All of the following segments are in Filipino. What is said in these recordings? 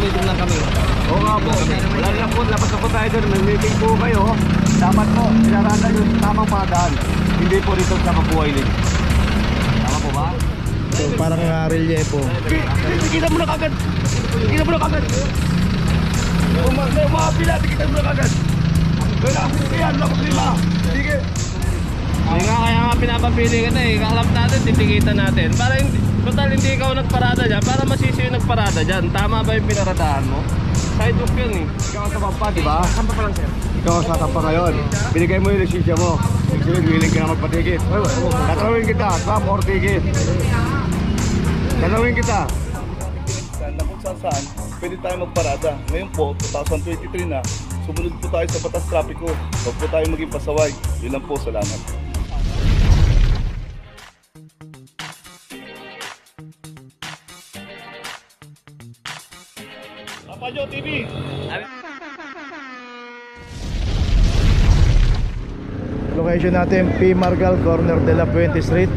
meeting lang kami. Oo nga po. Wala na po, labas na po tayo doon. Nag-meeting po kayo. Dapat po, sinarada yung tamang mga daan. Hindi po rito sa Mabuhay Lane. Tama po ba? So parang relievo. Kita mo na kagad. Kita mo na kagad. Umapila, kita mo na kagad. Yan, labas nila. Sige. Hindi nga, kaya nga pinapapili ka na eh. Kaklap natin, titikitan natin. Para hindi, total hindi ikaw nagparada dyan. Para masisi yung nagparada dyan. Tama ba yung pinaradahan mo? Sidewalk yun eh. Ikaw ang tumampa, di ba? Sampa pa lang sir. Ikaw ang sasampa ngayon. Binigay mo yung lisensya mo. Ibig willing ka na magpatigit. Tatanungin kita, stop or tigit. Tanungin kita. Na kung saan pwede tayo magparada. Ngayon po, 2023 na, sumunod po tayo sa batas trapiko. Huwag po tayo maging pasaway. Yun lang po, salamat. Papajo TV! Location natin P. Margal, corner de la Puente Street.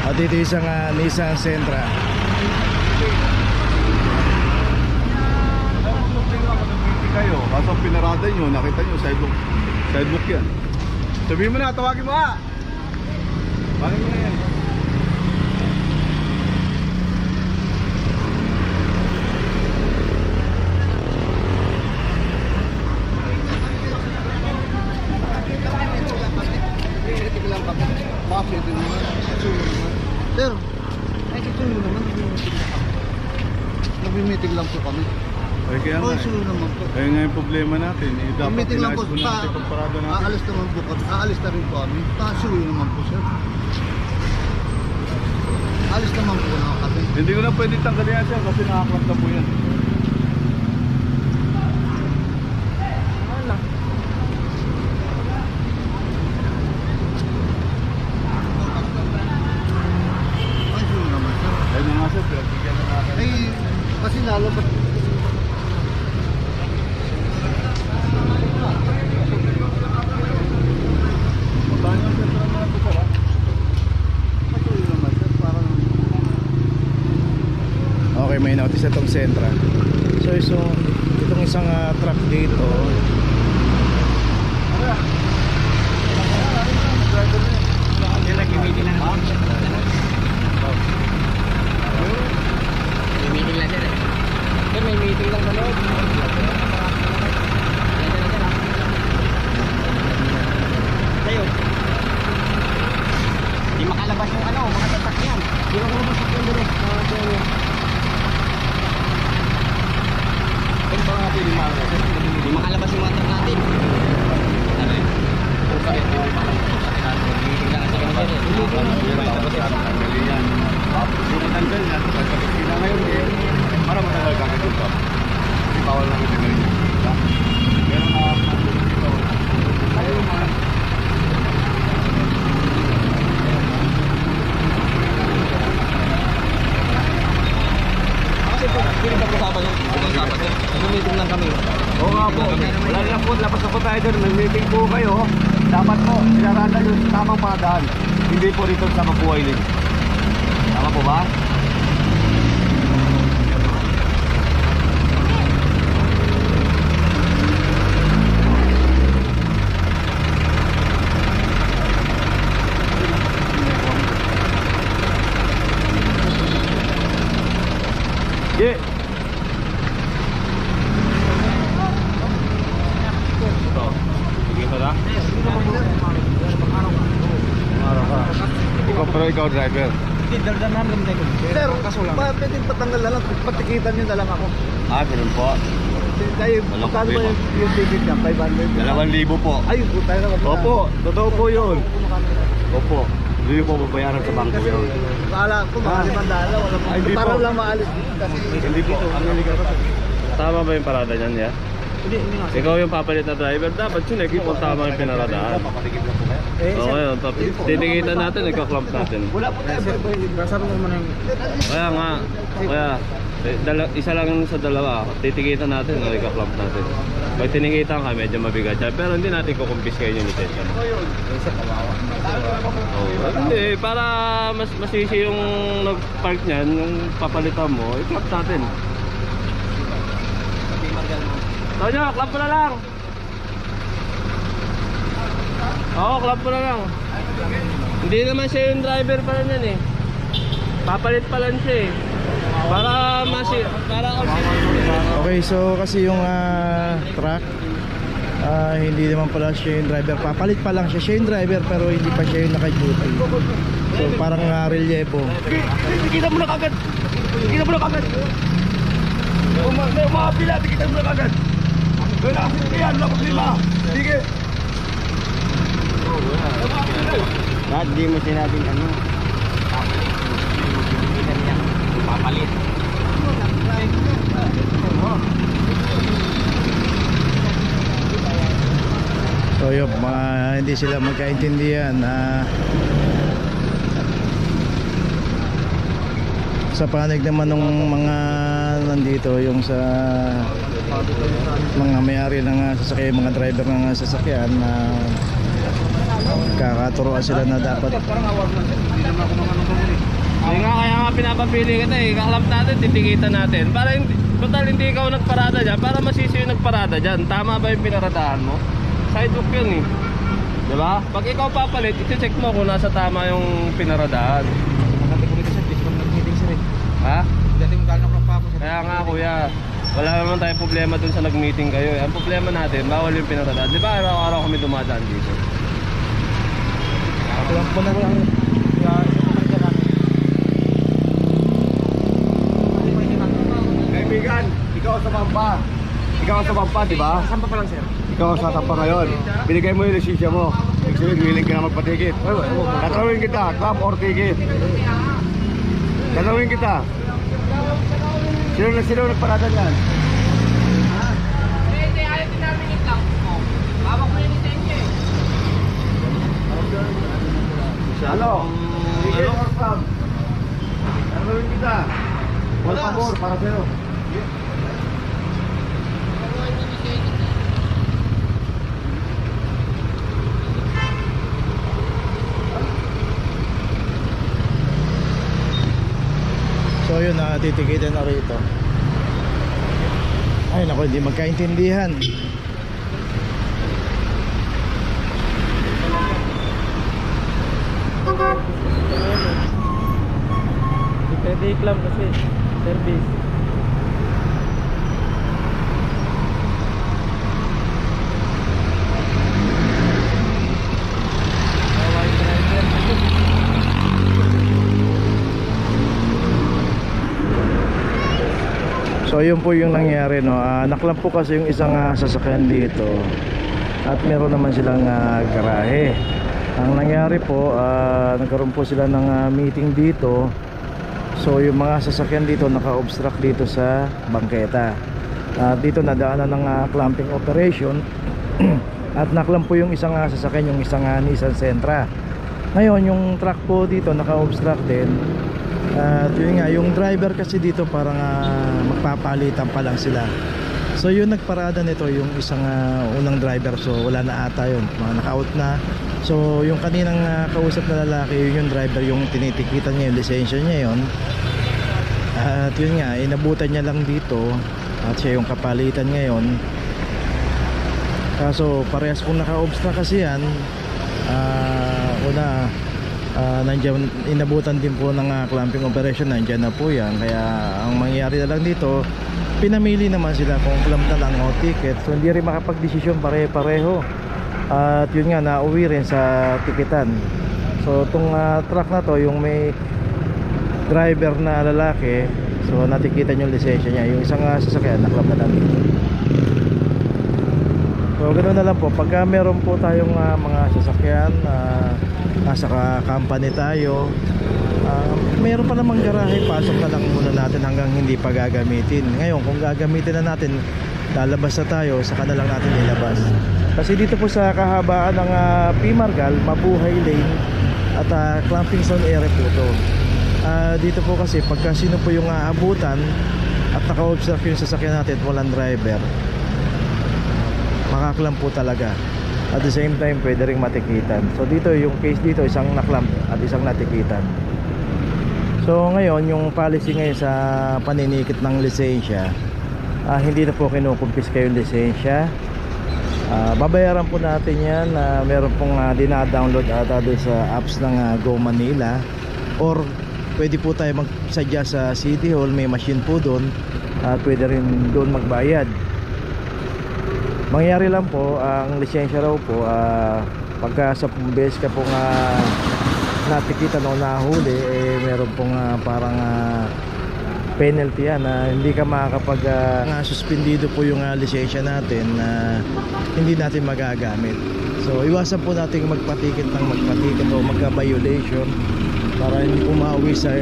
At dito isang Nissan Sentra. Kayo, kaso pinarada nyo, nakita nyo, sidewalk yan. Sabihin mo na, tawagin mo ha. Bakit mo na yan? Sir, ay susunod naman. Nag-meeting lang po kami. Ay kaya nga. Susunod naman po. Kaya nga yung problema natin, dapat Meeting lang po. inayos mo natin itong parada natin. Aalis naman po kami. Aalis na rin po kami. Susunod naman po, sir. Aalis naman po na kami. Hindi ko na pwede tanggalin yan, sir, kasi nakaklap na po yan. Ay, susunod naman, sir. Ayun na nga, sir, pero bigyan na natin. Ay, kasi lalabas. Paano yung sentral na ito, sir, ha? Susunod naman, sir. Parang Okay, may notice itong Sentra. So itong isang truck dito. Nag-meeting lang ako. May meeting lang sir eh. Sir, may meeting lang sa loob. Tayo. Di makalabas yung mga sasakyan. Di makalabas yung direct. Di makalabas yung mga truck natin. Ano eh? Bakit? Meeting lang kasi kami sir eh. Yung matanggal na, pagkakit na ngayon, para matagal ka dito. Kasi bawal lang ito ngayon. Pero nakakatulog dito. Ayaw naman. Kasi po, pinag-usapan yun. Nag-meeting lang kami. Oo nga po. Wala na po, labas na po tayo doon. Nag-meeting po kayo. Dapat po, sinarada yung tamang mga daan. Hindi po rito sa Mabuhay Lane. Tama po ba? Yeah. Ito. Sige ka na? Ikaw driver. Sir, pwede patanggal na lang. Patikitan nyo na lang ako. Ganun po. Tayo, Walang magkano ba problema. yung ticket niya? 500? 2,000 po. Ay, tayo na. Opo, totoo po yun. Opo. Hindi po babayaran sa bangko yun. Bahala ko, mga 500. Wala mo. Ay, hindi Para po. lang maalis. Kasi Hindi po. Ang illegal po. Tama ba yung parada niyan, ya? Hindi nga. Ikaw yung papalit na driver, dapat yun, kung tama yung pinaradaan. Papatigil na po kayo. Oo, ngayon, titikitan natin, ika-clamp natin. Wala po tayo. Sabi mo naman yung... Kaya nga, isa lang sa dalawa, titikitan natin, ika-clamp natin. Pag tinikitan ka, medyo mabigat siya. Pero hindi natin kukumpiskahin yung lisensya mo. Oh, hindi, para mas masisi yung nag-park niyan, yung papalitan mo, i-clap natin. Tonyo, clap mo na lang. Oo, clap mo na lang. Hindi naman siya yung driver pa rin yan eh. Papalit pa lang siya eh. Para Okay, so kasi yung truck, hindi naman pala siya yung driver. Papalit pa lang siya. Siya yung driver pero hindi pa siya yung naka-duty. So parang relievo. Kita mo na kagad. Kita mo na kagad. Umapila, kita mo na kagad. Wala, yan, lapos lima. Sige. Bakit di mo sinabing ano? Papalit. So yun, hindi sila magkaintindihan. Sa panig naman ng mga nandito, yung sa mga may-ari ng sasakyan, mga driver ng sasakyan na kakaturuan sila na dapat kaya nga pinapapili kita eh. Kaklap natin, titikitan natin. Para hindi, total hindi ikaw nagparada dyan, para masisi yung nagparada dyan. Tama ba yung pinaradahan mo? Sidewalk yun eh. Diba? Pag ikaw papalit, iti-check mo kung nasa tama yung pinaradahan. Ha? Kaya nga kuya, wala naman tayong problema dun sa nag-meeting kayo eh. Ang problema natin, bawal yung pinaradahan. Diba araw-araw kami dumadaan dito? lang po na lang. Kaibigan, ikaw sa Pampa. Ikaw sa Pampa, di ba? Sampa pa lang, sir. Ikaw sa Pampa ngayon. Binigay mo yung lisensya mo. Actually, willing ka na magpatikit. Tatanungin kita, club or ticket? Tatanungin kita. Sino nagparada niyan? Ano? Ticket or club? Tatanungin kita. Por favor, para sa'yo. So yun, titikitan na rito. Ay naku, hindi magkaintindihan. Pwede i-claim kasi service. So yun po yung nangyari, no. Naklam po kasi yung isang sasakyan dito at meron naman silang garahe. Ang nangyari po, nagkaroon po sila ng meeting dito. So yung mga sasakyan dito naka-obstruct dito sa bangketa. Dito nadaanan ng clamping operation at naklam po yung isang sasakyan, yung isang Nissan Sentra. Ngayon yung truck po dito naka-obstruct din. At yun nga, yung driver kasi dito parang magpapalitan pa lang sila. So yung nagparada nito yung isang unang driver, so wala na ata yun, mga naka-out na. So yung kaninang kausap na lalaki, yun yung driver, yung tinitikitan niya yung lisensya niya yun. At yun nga, inabutan niya lang dito at siya yung kapalitan ngayon. Kaso parehas kung naka-obstruct kasi yan, nandiyan, inabutan din po ng clamping operation, nandiyan na po yan. Kaya ang mangyayari na lang dito, pinamili naman sila kung clamp na lang o ticket. So hindi rin makapag-desisyon pare-pareho. At yun nga, nauwi rin sa tikitan. So itong truck na to, yung may driver na lalaki, so natikitan yung lisensya niya. Yung isang sasakyan, naklam na lang dito. So ganoon na lang po, pagka meron po tayong mga sasakyan, nasa company tayo, meron pa namang garahe, pasok na lang muna natin hanggang hindi pa gagamitin. Ngayon kung gagamitin na natin, lalabas na tayo, saka na lang natin ilabas. Kasi dito po sa kahabaan ng Pimargal, Mabuhay Lane at clamping zone area po ito. Dito po kasi pagka sino po yung aabutan at naka-obstruct yung sasakyan natin at walang driver, makaklamp po talaga. At the same time pwede ring matikitan. So dito yung case dito, isang naklamp at isang natikitan. So ngayon yung policy ngayon sa paninikit ng lisensya, hindi na po kinukumpiska yung lisensya. Babayaran po natin yan. Meron pong dina-download ata doon sa apps ng Go Manila, or pwede po tayo magsadya sa City Hall, may machine po doon at pwede rin doon magbayad. Mangyari lang po, ang lisensya raw po, pagka sa beses ka pong natikitan o nahuli, meron pong parang penalty yan, hindi ka makakapag suspendido po yung lisensya natin, hindi natin magagamit. So iwasan po natin magpatikit o magka-violation para hindi po mauwi sa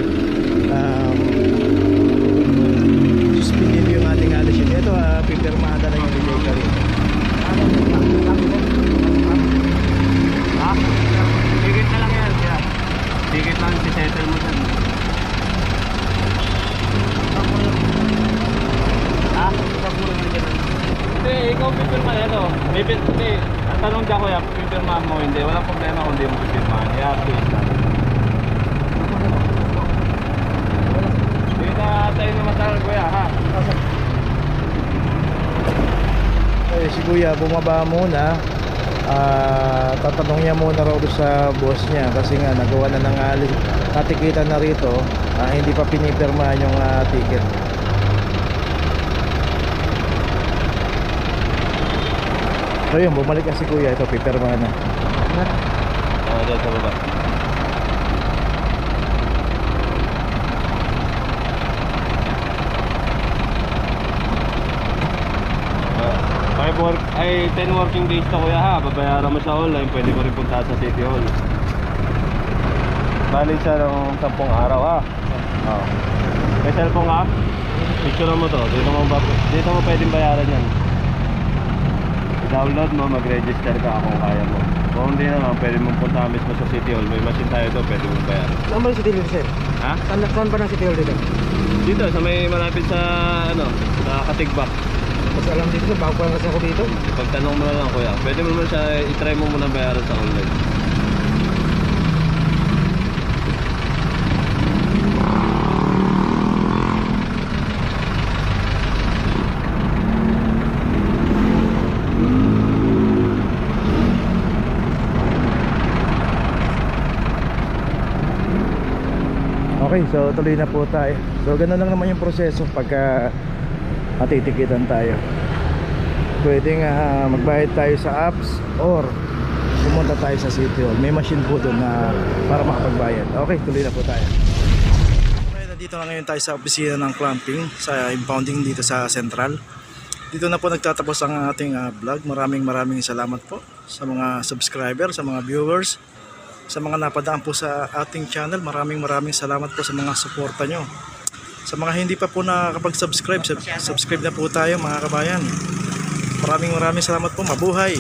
suspendido yung ating lisensya. Ito, pipirmahan na lang yung lisensya rin. Tigit na lang yan. Yeah. Tigit lang, si-settle mo dyan. Hindi, ikaw pipirma yan o. Hindi, ang tanong dyan kuya, pipirma mo, hindi. Walang problema kung hindi mo pipirmahan. I-update lang. Hindi na tayo na matagal kuya, ha? Si kuya bumaba muna, tatanong niya muna raw sa boss niya kasi nga nagawa na ng natikitan na rito, hindi pa pinipirmahan yung ticket. So yun, bumalik kasi kuya, ito pipirmahan na. Oo, dyan sa baba. Ay 10 working days to kuya ha, babayaran mo sa online, pwede mo rin punta sa City Hall. Balik siya ng 10 araw ha. Oh. May cellphone ka? Picture mo to, dito mo pwedeng bayaran yan. I-download mo, mag-register ka kung kaya mo. Kung hindi naman, pwede mong punta mismo sa City Hall, may machine tayo to, pwede mong bayaran. Saan ba yung City Hall, sir? Ha? Saan ba ng City Hall dito? Dito, sa may malapit sa sa Katigbak. Kasi alam dito, bago pa lang kasi ako dito. Pagtanong mo na lang kuya, pwede mo naman siya, i-try mo muna bayaran sa online. Okay, so tuloy na po tayo. So ganun lang naman yung proseso pagka matitikitan tayo. Pwedeng magbayad tayo sa apps or pumunta tayo sa City Hall. May machine po doon na para makapagbayad. Okay, tuloy na po tayo. Okay, nandito na ngayon tayo sa opisina ng clamping sa impounding dito sa Central. Dito na po nagtatapos ang ating vlog. Maraming salamat po sa mga subscriber, sa mga viewers, sa mga napadaan po sa ating channel. Maraming salamat po sa mga suporta nyo. Sa mga hindi pa po nakakapag-subscribe, subscribe na po tayo mga kabayan. Maraming salamat po. Mabuhay!